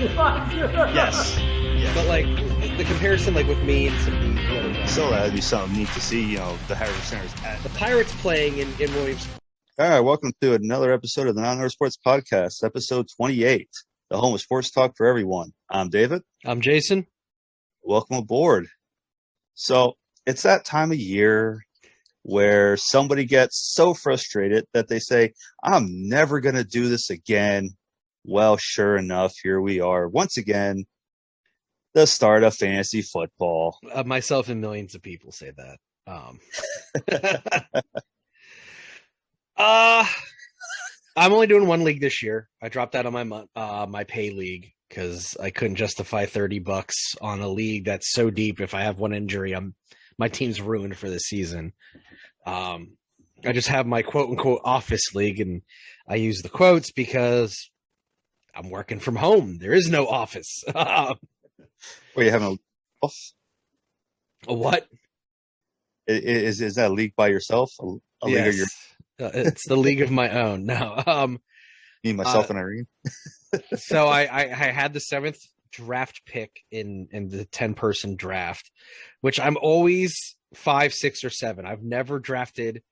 Yes. But like the comparison, like with me and some of the other guys. So that'd be something neat to see, the Harvard Centers. The Pirates playing in Williams. All right, welcome to another episode of the Non-Horror Sports Podcast, episode 28, the home of sports talk for everyone. I'm David. I'm Jason. Welcome aboard. So it's that time of year where somebody gets so frustrated that they say, I'm never going to do this again. Well, sure enough, here we are once again, the start of fantasy football. Myself and millions of people say that. I'm only doing one league this year. I dropped out of my pay league because I couldn't justify $30 on a league that's so deep. If I have one injury, my team's ruined for the season. I just have my quote unquote office league, and I use the quotes because I'm working from home. There is no office. Well, you having a what? Is that a league by yourself? A yes. league of your... It's the league of my own. No. Me, myself, and Irene. So I had the 7th draft pick in the 10-person draft, which I'm always 5, 6, or 7. I've never drafted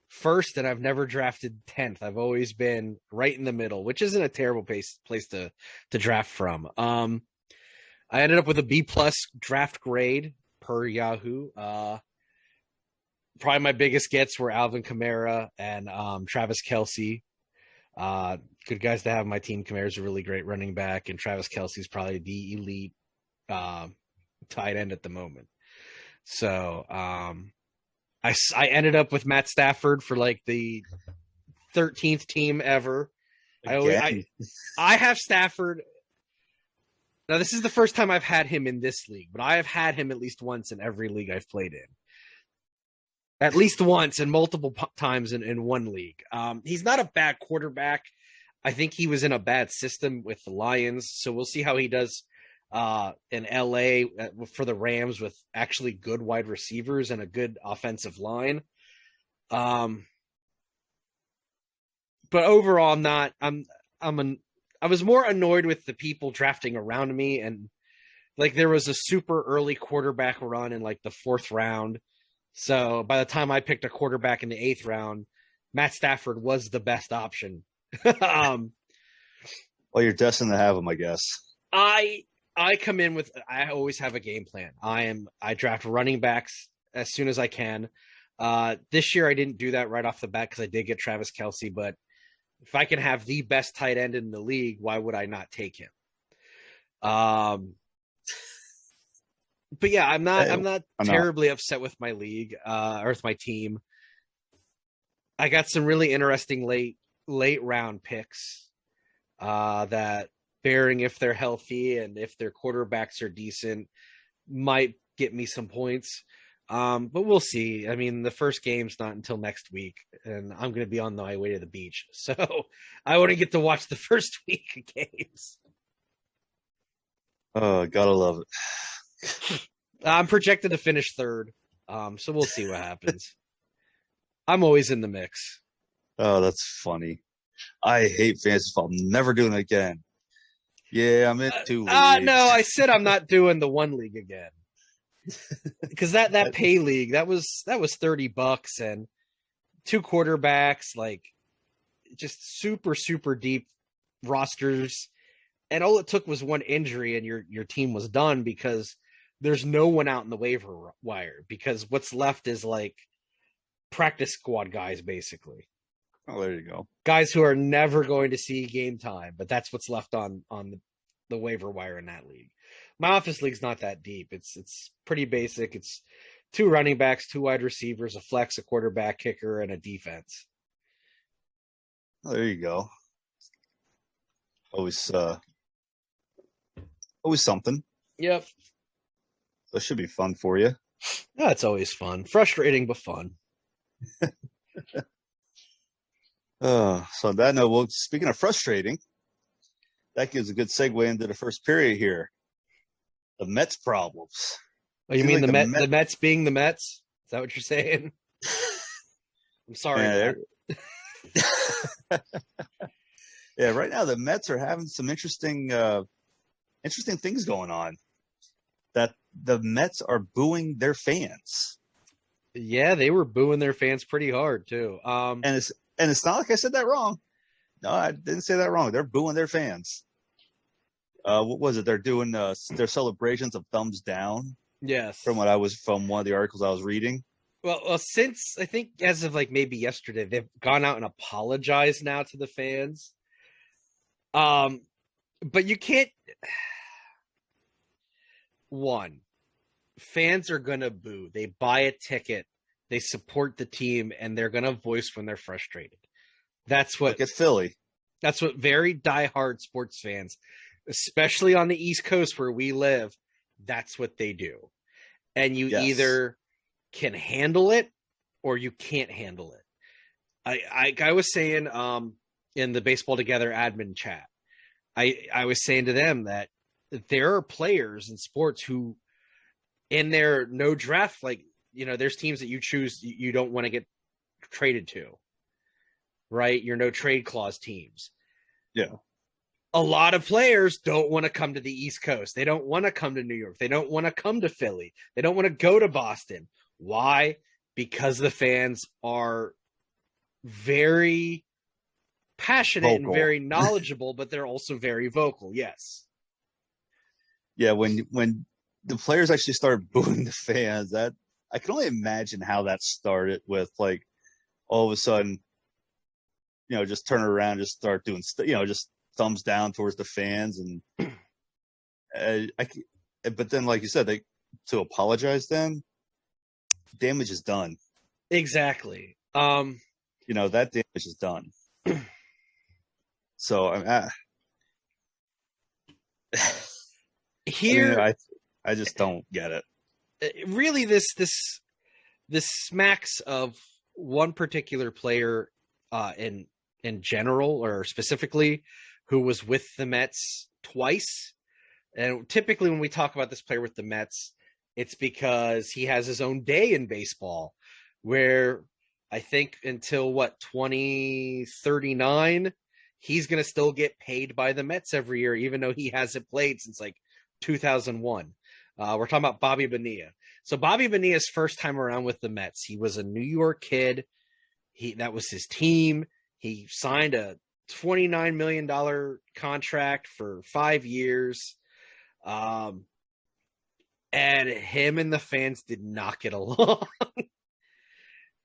first, and I've never drafted 10th. I've always been right in the middle, which isn't a terrible place to draft from. I ended up with a B+ draft grade per Yahoo. Probably my biggest gets were Alvin Kamara and Travis Kelce. Good guys to have on my team. Kamara's a really great running back, and Travis Kelce's probably the elite tight end at the moment. So I ended up with Matt Stafford for like the 13th team ever. I have Stafford. Now, this is the first time I've had him in this league, but I have had him at least once in every league I've played in. At least once and multiple times in one league. He's not a bad quarterback. I think he was in a bad system with the Lions, so we'll see how he does in LA for the Rams with actually good wide receivers and a good offensive line. But overall, I was more annoyed with the people drafting around me, and like there was a super early quarterback run in like the 4th round. So by the time I picked a quarterback in the 8th round, Matt Stafford was the best option. Well, you're destined to have him, I guess. I come in with, I always have a game plan. I draft running backs as soon as I can. This year I didn't do that right off the bat because I did get Travis Kelce, but if I can have the best tight end in the league, why would I not take him? But yeah, I'm not terribly upset with my league or with my team. I got some really interesting late round picks that, bearing if they're healthy and if their quarterbacks are decent, might get me some points. But we'll see. I mean, the first game's not until next week, and I'm going to be on my way to the beach, so I wouldn't get to watch the first week of games. Oh, gotta love it. I'm projected to finish 3rd, so we'll see what happens. I'm always in the mix. Oh, that's funny. I hate fantasy football. I'm never doing it again. Yeah, I'm in 2 leagues. No, I said I'm not doing the 1 league again. Because that pay league, that was $30 and 2 quarterbacks, like just super, super deep rosters. And all it took was 1 injury and your team was done because there's no one out in the waiver wire, because what's left is like practice squad guys, basically. Oh, there you go. Guys who are never going to see game time, but that's what's left on the waiver wire in that league. My office league's not that deep. It's pretty basic. It's 2 running backs, 2 wide receivers, a flex, a quarterback, kicker, and a defense. Oh, there you go. Always something. Yep. So it should be fun for you. That's always fun. Frustrating, but fun. So on that note, well, speaking of frustrating, that gives a good segue into the first period here. The Mets problems. Oh, you mean like the Mets being the Mets? Is that what you're saying? I'm sorry. Yeah, right now the Mets are having some interesting interesting things going on. That the Mets are booing their fans. Yeah, they were booing their fans pretty hard too. And it's not like I said that wrong. No, I didn't say that wrong. They're booing their fans. What was it? They're doing their celebrations of thumbs down. Yes. From one of the articles I was reading. Well, since I think as of like maybe yesterday, they've gone out and apologized now to the fans. But you can't. One, fans are gonna boo. They buy a ticket, they support the team, and they're gonna voice when they're frustrated. That's what. Look at Philly. That's what very diehard sports fans, especially on the East Coast where we live, that's what they do. And you either can handle it or you can't handle it. I was saying in the Baseball Together admin chat, I was saying to them that there are players in sports who in their no draft, like, you know, there's teams that you choose you don't want to get traded to, right? Your no trade clause teams. Yeah. A lot of players don't want to come to the East Coast. They don't want to come to New York. They don't want to come to Philly. They don't want to go to Boston. Why? Because the fans are very passionate and very knowledgeable, but they're also very vocal. Yes. Yeah, when the players actually started booing the fans, that I can only imagine how that started with, like, all of a sudden, you know, just turn around, just start doing, just thumbs down towards the fans, and but then, like you said, to apologize, then damage is done. Exactly. That damage is done. So I just don't get it. Really, this smacks of one particular player in general, or specifically, who was with the Mets twice. And typically when we talk about this player with the Mets, it's because he has his own day in baseball, where I think until 2039, he's going to still get paid by the Mets every year, even though he hasn't played since like 2001. We're talking about Bobby Bonilla. So Bobby Bonilla's first time around with the Mets, he was a New York kid. That was his team. He signed a $29 million contract for 5 years. And him and the fans did not get along.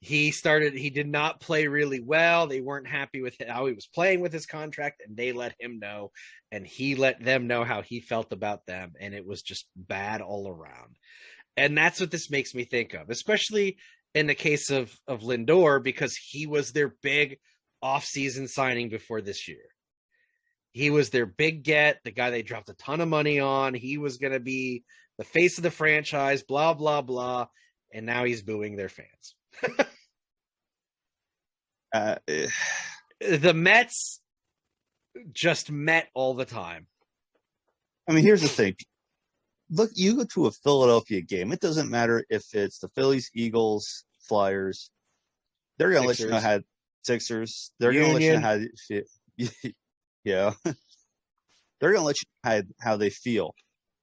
He did not play really well. They weren't happy with how he was playing with his contract, and they let him know, and he let them know how he felt about them. And it was just bad all around. And that's what this makes me think of, especially in the case of Lindor, because he was their big offseason signing before this year. He was their big get, the guy they dropped a ton of money on. He was going to be the face of the franchise, blah, blah, blah. And now he's booing their fans. The Mets just met all the time. I mean, here's the thing. Look, you go to a Philadelphia game. It doesn't matter if it's the Phillies, Eagles, Flyers. They're going to let you know how Sixers. They're going to let you know how. Yeah. They're going to let you know how they feel.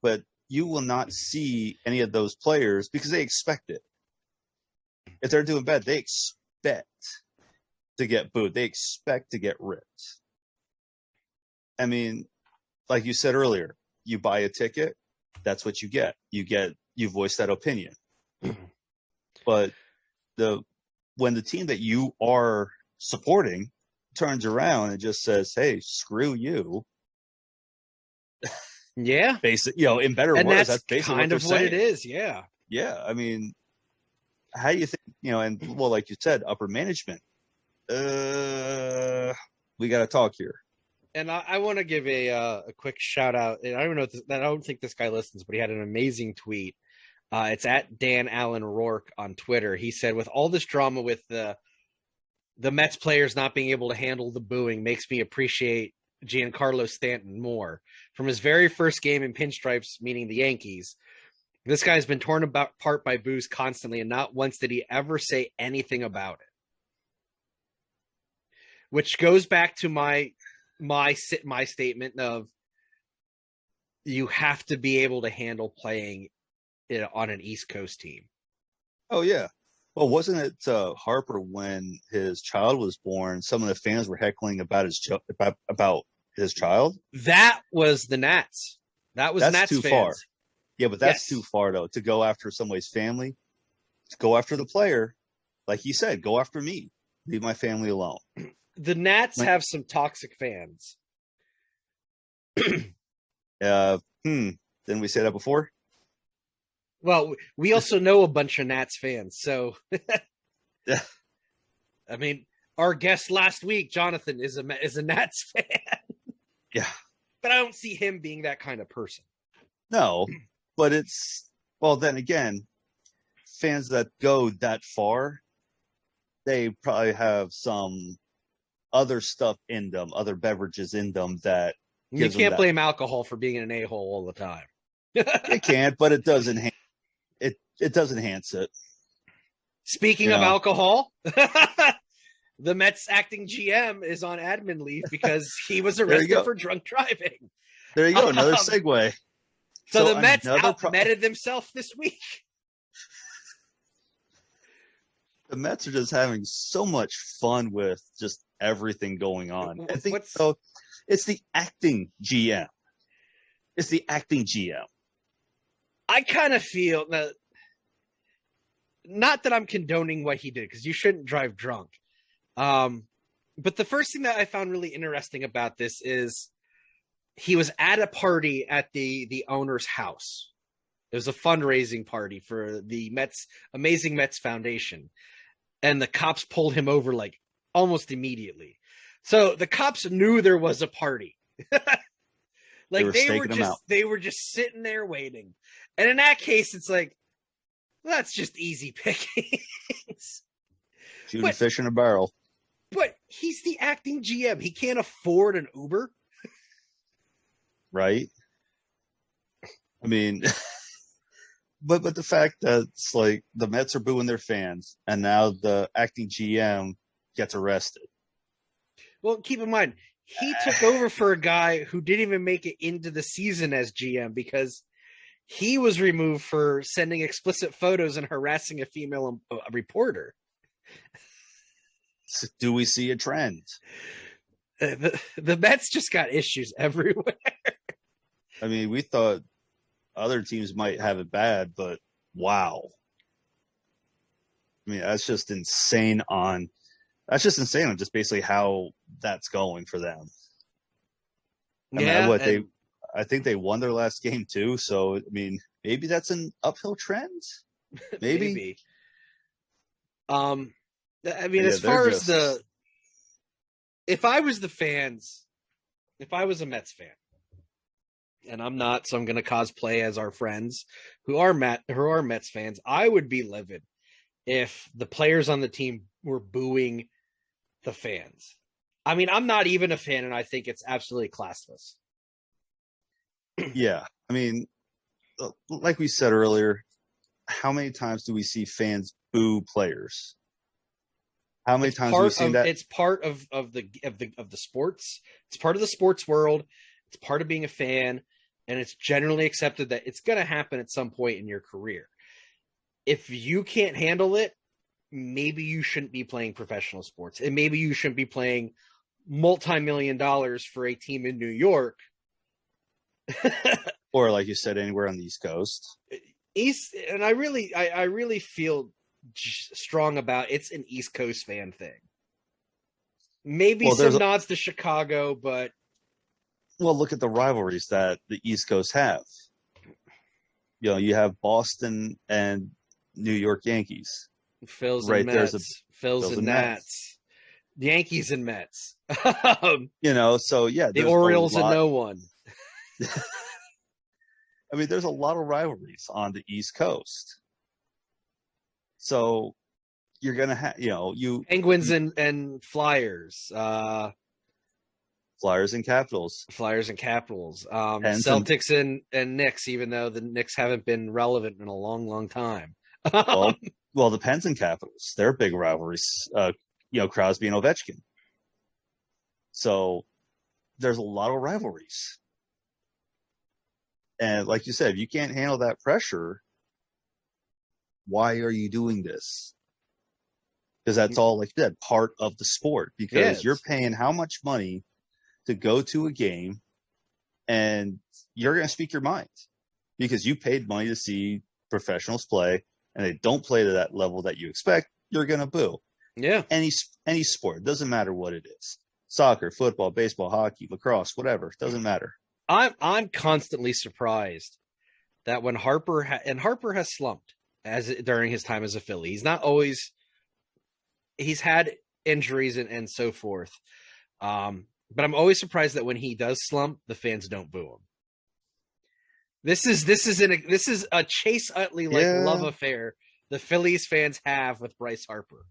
But you will not see any of those players because they expect it. If they're doing bad, they expect to get booed. They expect to get ripped. I mean, like you said earlier, you buy a ticket, that's what you get. You voice that opinion. But when the team that you are supporting turns around and just says, "Hey, screw you." Yeah. In better words, that's basically kind of what it is. Yeah. Yeah. I mean, how do you think, and well, like you said, upper management, we got to talk here. And I want to give a quick shout out. And I don't think this guy listens, but he had an amazing tweet. It's at Dan Allen Rourke on Twitter. He said, "With all this drama with the Mets players not being able to handle the booing makes me appreciate Giancarlo Stanton more. From his very first game in pinstripes, meaning the Yankees, this guy's been torn apart by boos constantly, and not once did he ever say anything about it." Which goes back to my statement of you have to be able to handle playing on an East Coast team. Oh yeah. Well, wasn't it Harper when his child was born? Some of the fans were heckling about about his child. That was the Nats. That was That's Nats too far. fans. Yeah, but that's Yes. too far though to go after somebody's family. To go after the player, like you said, go after me. Leave my family alone. The Nats Like, have some toxic fans. Didn't we say that before? Well, we also know a bunch of Nats fans, so Yeah. I mean, our guest last week, Jonathan, is a Nats fan, Yeah. but I don't see him being that kind of person. No, but well, then again, fans that go that far, they probably have some other stuff in them, other beverages in them that You gives them can't that. blame alcohol for being an a-hole all the time. It can't, but it does enhance it does enhance it. Speaking You of know. alcohol, the Mets acting GM is on admin leave because he was arrested for drunk driving. There you go, another segue. So the Mets outmetted themselves this week. The Mets are just having so much fun with just everything going on. I think so. It's the acting GM. It's the acting GM. I kind of feel that, not that I'm condoning what he did, because you shouldn't drive drunk. But the first thing that I found really interesting about this is he was at a party at the owner's house. It was a fundraising party for the Amazin Mets Foundation. And the cops pulled him over like almost immediately. So the cops knew there was a party. Like they were just sitting there waiting. And in that case, it's like, that's just easy pickings. Shooting fish in a barrel. But he's the acting GM. He can't afford an Uber. Right? I mean, but the fact that it's like the Mets are booing their fans, and now the acting GM gets arrested. Well, keep in mind, he took over for a guy who didn't even make it into the season as GM because he was removed for sending explicit photos and harassing a female reporter. Do we see a trend? The Mets just got issues everywhere. I mean, we thought other teams might have it bad, but wow. I mean, that's just insane on just basically how that's going for them. I think they won their last game too. So, I mean, maybe that's an uphill trend. Maybe. I mean, as far as if I was a Mets fan, and I'm not, so I'm going to cosplay as our friends who are Mets fans, I would be livid if the players on the team were booing the fans. I mean, I'm not even a fan, and I think it's absolutely classless. Yeah. I mean, like we said earlier, how many times do we see fans boo players? How many times have we seen that? It's part of the sports. It's part of the sports world. It's part of being a fan, and it's generally accepted that it's going to happen at some point in your career. If you can't handle it, maybe you shouldn't be playing professional sports, and maybe you shouldn't be playing multi-million-dollar for a team in New York. Or like you said, anywhere on the East Coast. And I really feel strong about it's an East Coast fan thing. Maybe some nods to Chicago, but look at the rivalries that the East Coast have. You know, you have Boston and New York Yankees. Phils and Mets. Phils and Nats. Yankees and Mets. You know, so yeah. The Orioles and no one. I mean, there's a lot of rivalries on the East Coast. So you're going to have, Penguins and Flyers. Flyers and Capitals. Celtics and Knicks, even though the Knicks haven't been relevant in a long, long time. Well, the Pens and Capitals, they're big rivalries. Crosby and Ovechkin. So there's a lot of rivalries. And like you said, if you can't handle that pressure, why are you doing this? Because that's all, like you said, part of the sport. Because you're Yes. paying how much money to go to a game, and you're going to speak your mind because you paid money to see professionals play, and they don't play to that level that you expect. You're going to boo. Yeah. Any sport, doesn't matter what it is. Soccer, football, baseball, hockey, lacrosse, whatever, doesn't matter. I'm constantly surprised that when Harper has slumped during his time as a Philly. He's not always he's had injuries and so forth. But I'm always surprised that when he does slump, the fans don't boo him. This is a Chase Utley love affair the Phillies fans have with Bryce Harper.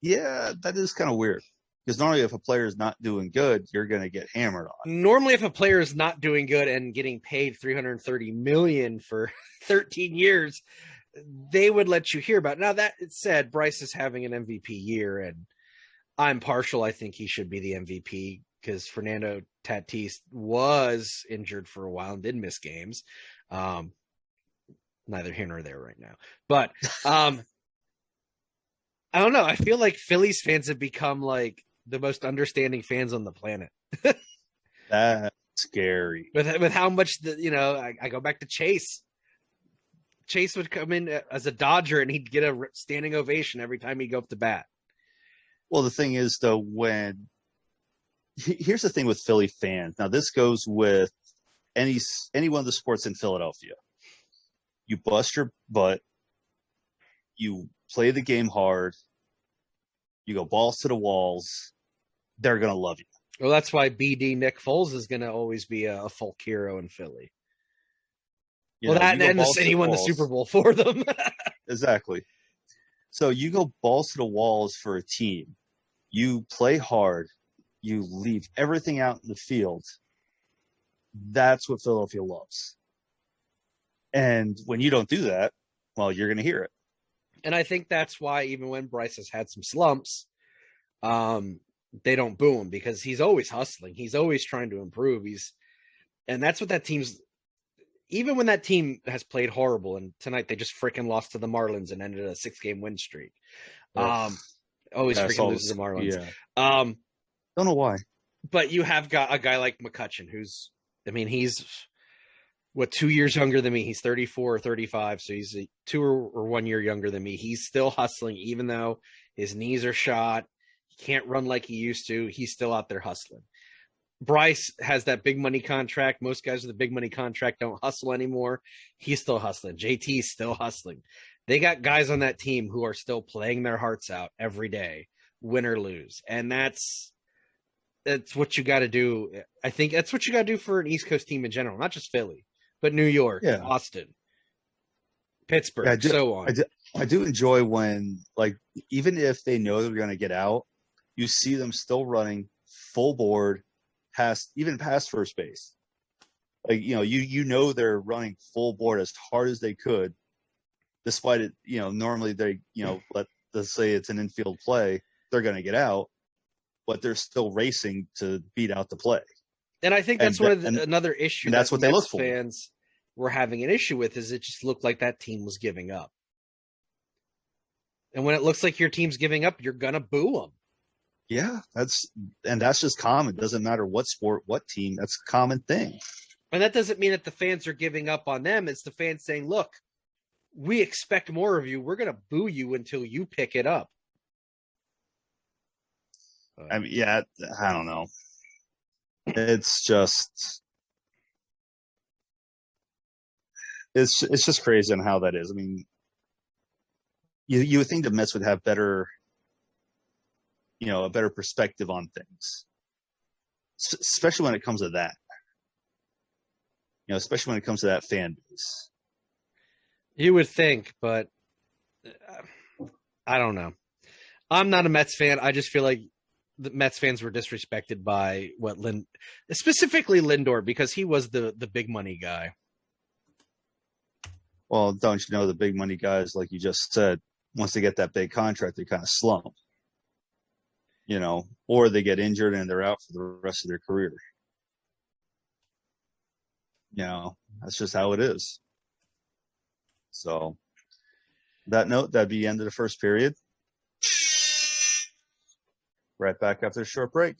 Yeah, that is kind of weird. Because normally, if a player is not doing good, you're going to get hammered on. Normally, if a player is not doing good and getting paid $330 million for 13 years, they would let you hear about it. Now, that said, Bryce is having an MVP year, and I'm partial. I think he should be the MVP because Fernando Tatis was injured for a while and did miss games. Neither here nor there right now. But I don't know. I feel like Phillies fans have become like the most understanding fans on the planet. That's scary. With how much I go back to Chase. Chase would come in as a Dodger and he'd get a standing ovation every time he'd go up to bat. Well, the thing is, though, here's the thing with Philly fans. Now, this goes with any one of the sports in Philadelphia. You bust your butt. You play the game hard. You go balls to the walls. They're going to love you. Well, that's why BD Nick Foles is going to always be a folk hero in Philly. He won the Super Bowl for them. Exactly. So you go balls to the walls for a team. You play hard. You leave everything out in the field. That's what Philadelphia loves. And when you don't do that, well, you're going to hear it. And I think that's why even when Bryce has had some slumps, they don't boo him because he's always hustling. He's always trying to improve. And that's what that team's. Even when that team has played horrible, and tonight they just freaking lost to the Marlins and ended a 6-game win streak. Always freaking loses the Marlins. Yeah. Don't know why. But you have got a guy like McCutchen, he's 2 years younger than me. He's 34 or 35, so he's 2 or 1 year younger than me. He's still hustling, even though his knees are shot. He can't run like he used to. He's still out there hustling. Bryce has that big money contract. Most guys with a big money contract don't hustle anymore. He's still hustling. JT's still hustling. They got guys on that team who are still playing their hearts out every day, win or lose. And that's what you got to do. I think that's what you got to do for an East Coast team in general, not just Philly, but New York, Austin, Pittsburgh, so on. I do enjoy when, like, even if they know they're going to get out, you see them still running full board, past first base. Like, you know they're running full board as hard as they could, despite it. Normally they, let's say it's an infield play, they're going to get out, but they're still racing to beat out the play. And I think that's another issue. That's what they look for. Fans were having an issue with is it just looked like that team was giving up. And when it looks like your team's giving up, you're gonna boo them. Yeah, that's just common. It doesn't matter what sport, what team. That's a common thing. And that doesn't mean that the fans are giving up on them. It's the fans saying, "Look, we expect more of you. We're gonna boo you until you pick it up." I mean, yeah, I don't know. It's just crazy on how that is. I mean, you would think the Mets would have better, a better perspective on things, especially when it comes to that. Especially when it comes to that fan base. You would think, but I don't know. I'm not a Mets fan. I just feel like the Mets fans were disrespected by specifically Lindor, because he was the big money guy. Well, don't you know the big money guys, like you just said, once they get that big contract, they kind of slump, or they get injured and they're out for the rest of their career. That's just how it is. So, that note, that'd be the end of the first period. Right back after a short break.